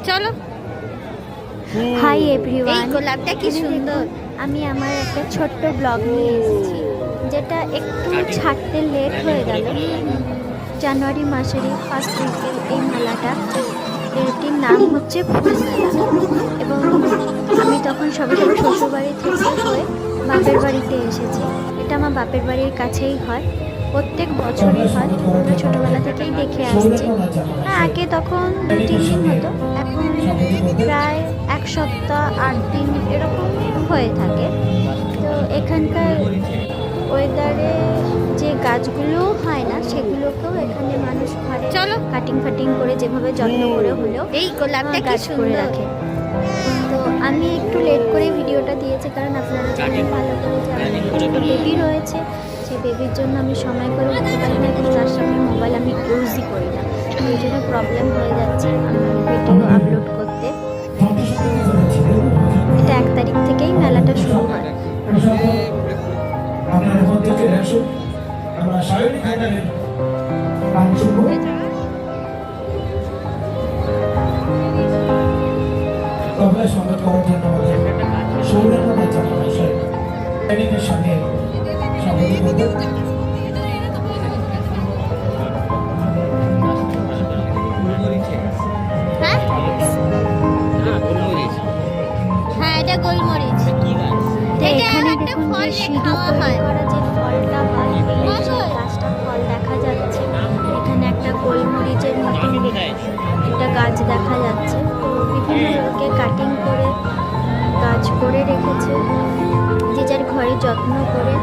চলো। Hi everyone, এই গোলাপটা কি সুন্দর। আমি আমার একটা ছোট্ট ব্লগ নিয়ে এসেছি, যেটা একটু ছাড়তে লেট হয়ে গেল। জানুয়ারি মাসেরই ফার্স্ট উইকে এই মেলাটা, এটির নাম হচ্ছে ফুল মেলা। এবং আমি তখন সবে সবে শ্বশুরবাড়ি থেকে হয়ে বাপের বাড়িতে এসেছি। এটা আমার বাপের বাড়ির কাছেই হয়, প্রত্যেক বছরই হয়। আমরা ছোটোবেলা থেকেই দেখে আসছি। আগে তখন 2-3 দিন হতো, এখন প্রায় 1 সপ্তাহ 8 দিন এরকম হয়ে থাকে। তো এখানকার ওয়েদারে যে গাছগুলো হয় না, সেগুলোকেও এখানে মানুষ ঘরে চলো কাটিং ফাটিং করে যেভাবে যত্ন করে হলেও এই গোলাপটা কি গাছ করে সুন্দর। রাখে। তো আমি একটু লেট করে ভিডিওটা দিয়েছি, কারণ আপনারা জানেন ভালো করে যে আমার ছোটো বেবি রয়েছে। সেই বেবির জন্য আমি সময় করে উঠতে পারি না, এবং তার সামনে মোবাইল আমি ইউজই করি না। ওই জন্য প্রবলেম হয়ে যাচ্ছে আমার ভিডিও আপলোড করতে। এটা 1 তারিখ থেকেই মেলাটা শুরু হয়। সংবাদ করার জন্য সৌরেন্দ্রনাথ চট্টোপাধ্যায় সৈনিকের সঙ্গে সম্বোধন করবেন। হ্যাঁ এটা গোলমরিচ। এখানে দেখুন যে সিঁদুর তৈরি করা যে ফলটা হয়, এই যে গাছটা ফল দেখা যাচ্ছে। এখানে একটা গোলমরিচের মতন একটা গাছ দেখা যাচ্ছে। তো বিভিন্ন লোকে কাটিং করে গাছ করে রেখেছে, যে যার ঘরে যত্ন করে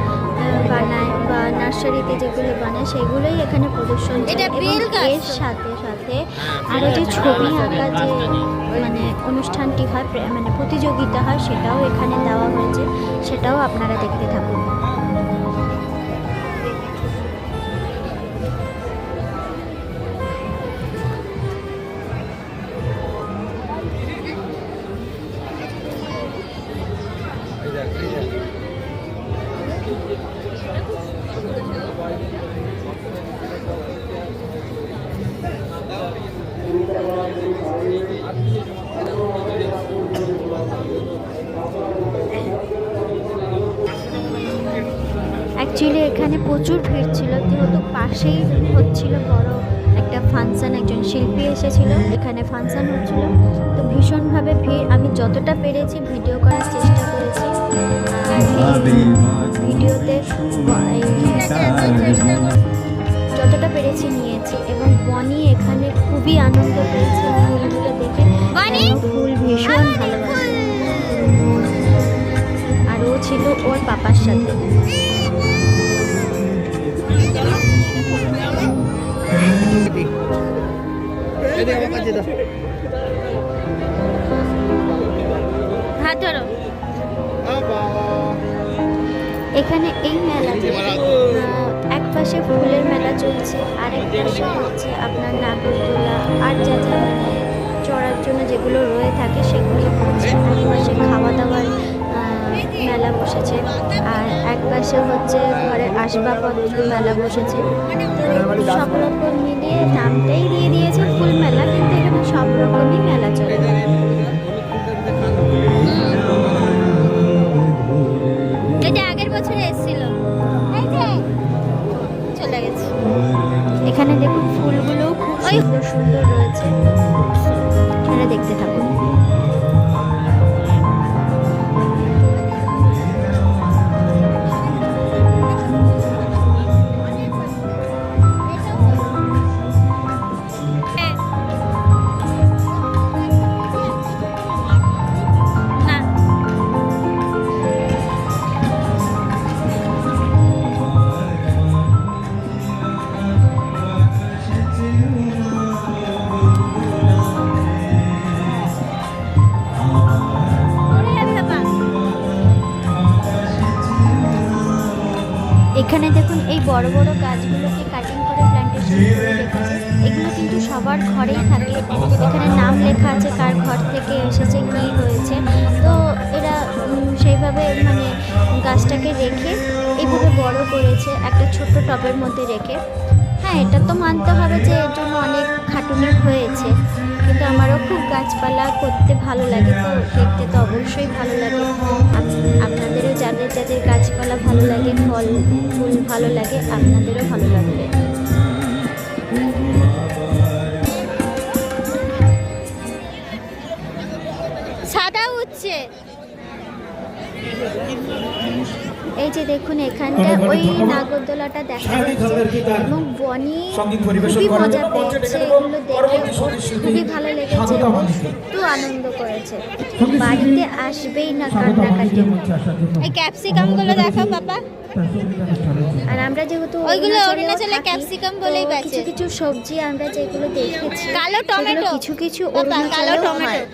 বানায় বা নার্সারিতে যেগুলো বানায় সেগুলোই এখানে প্রদর্শন করে। এটা বেল এবং গাছ। এর সাথে সাথে আরও যে ছবি আঁকা যে মানে অনুষ্ঠানটি হয়, মানে প্রতিযোগিতা হয়, সেটাও এখানে দেওয়া হয়েছে। সেটাও আপনারা দেখতে থাকুন। অ্যাকচুয়ালি এখানে প্রচুর ভিড় ছিল, যেহেতু পাশেই হচ্ছিল বড় একটা ফাংশন, একজন শিল্পী এসেছিল, এখানে ফাংশন হচ্ছিল। তো ভীষণভাবে ভিড়। আমি যতটা পেরেছি ভিডিও করার চেষ্টা করেছি, আর এই ভিডিওতে যতটা পেরেছি নিয়েছি। এবং বনি এখানে খুবই আনন্দ পেয়েছে ফুলগুলো দেখে। ফুল ভীষণ ভালোবাসে, আর ও ছিল ওর পাপার সাথে। হাত ধরো। এখানে এই মেলাতে এক পাশে ফুলের মেলা চলছে, আরেক পাশে হচ্ছে আপনার নাগরদোলা আর যা যা মানে চড়ার জন্য যেগুলো রয়ে থাকে সেগুলো হচ্ছে। এক পাশে খাওয়া দাওয়ার মেলা বসেছে, আর এক পাশে হচ্ছে ঘরের আসবাবপত্র মেলা বসেছে। তো সব রকম মিলিয়ে নামটাই দিয়ে দিয়েছে ফুল মেলা, কিন্তু এখানে সব রকমই মেলা চলে। এটা আগের বছরে এসেছিল, চলে গেছে। এখানে দেখুন ফুলগুলো খুব সুন্দর সুন্দর রয়েছে, আপনারা দেখতে থাকুন। এখানে দেখুন এই বড় বড় গাছগুলোকে কাটিং করে প্ল্যান্টেশন করে রেখেছে। এগুলো কিন্তু সবার ঘরেই থাকে। এখানে নাম লেখা আছে কার ঘর থেকে এসেছে, কী হয়েছে। তো এরা সেইভাবে মানে গাছটাকে রেখে এইভাবে বড় করেছে একটা ছোট্ট টবের মধ্যে রেখে। হ্যাঁ হ্যাঁ, এটা তো মানতে হবে যে এর জন্য অনেক খাটুনি হয়েছে, কিন্তু আমারও খুব গাছপালা করতে ভালো লাগে, তো দেখতে তো অবশ্যই ভালো লাগে। আপনাদেরও যাদের যাদের গাছপালা ভালো লাগে, ফল ফুল ভালো লাগে, আপনাদেরও ভালো লাগবে। সাদা উঠছে। এই যে দেখুন এখানটা ওই নাগরদোলাটা দেখা যাচ্ছে এবং বনি খুবই মজা পেয়েছে, এগুলো দেখে খুবই ভালো লেগেছে এবং একটু আনন্দ করেছে, বাড়িতে আসবেই না কান্নাকাটি। এই ক্যাপসিকাম গুলো দেখো পাপা। আর আমরা যেহেতু ওইগুলো অরুণাচলেও অরুণাচলে থাকি, ক্যাপসিকাম তো বলেই কিছু বেচে। কিছু সবজি আমরা যেগুলো দেখেছি কালো সেগুলো টমেটো। কিছু কিছু পাপা, কালো অরুণাচলেও টমেটো। হয়।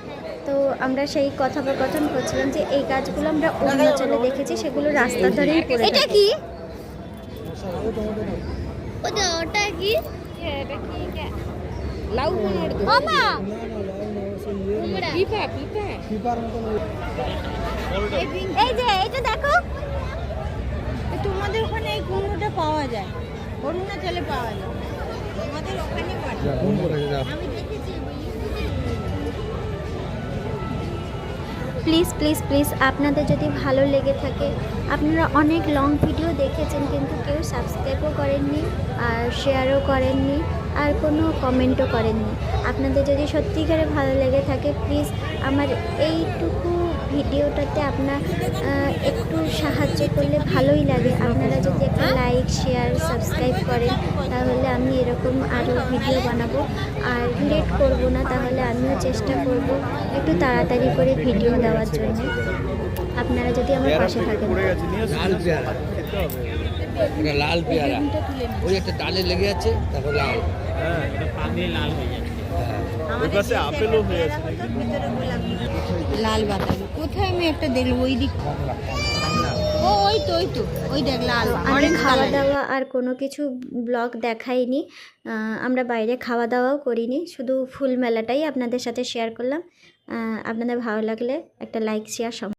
তো আমরা সেই কথোপকথন করছিলাম যে এই গাছগুলো আমরা অরুণাচলে দেখেছি, সেগুলো রাস্তার ধারেই পড়ে এটা থাকে। কি? ওটা কি? এটা কি? লাউ কোনড় দে। মামা পিপা এই যে এটা দেখো। তোমাদের ওখানে এই কুমড়োটা পাওয়া যায়, অরুণাচলে পাওয়া যায়, আমাদের ওখানে পাওয়া যায়। আমি দেখেছি। প্লিজ প্লিজ প্লিজ আপনাদের যদি ভালো লেগে থাকে, আপনারা অনেক লং ভিডিও দেখেছেন কিন্তু কেউ সাবস্ক্রাইবও করেননি আর শেয়ারও করেননি আর কোনো কমেন্টও করেননি। আপনাদের যদি সত্যিকারে ভালো লেগে থাকে প্লিজ আমার এইটুকু ভিডিওটাতে আপনার একটু সাহায্য করলে ভালোই লাগে। আপনারা যদি একটা লাইক শেয়ার সাবস্ক্রাইব করেন তাহলে আমি এরকম আরও ভিডিও বানাবো আর লেট করব না, তাহলে আমিও চেষ্টা করব একটু তাড়াতাড়ি করে ভিডিও দেওয়ার জন্য। আপনারা যদি আমার পাশে থাকেন। লাল পেয়ারা এটা লাল পেয়ারা, ওই একটা ডালে লেগে আছে, তারপর লাল। ওই পাশে আপেলও হয়ে আছে, লাল বাতাবি কোথায় আমি একটা দেখলাম ওই দিক। ও ওই তো ওই দেখ লাল আমি অরেঞ্জ খাওয়া কালার। দাওয়া আর কোনো কিছু ব্লগ দেখাইনি, আমরা বাইরে খাওয়া দাওয়াও করিনি, শুধু ফুল মেলাটাই আপনাদের সাথে শেয়ার করলাম। আপনাদের ভালো লাগলে একটা লাইক শেয়ার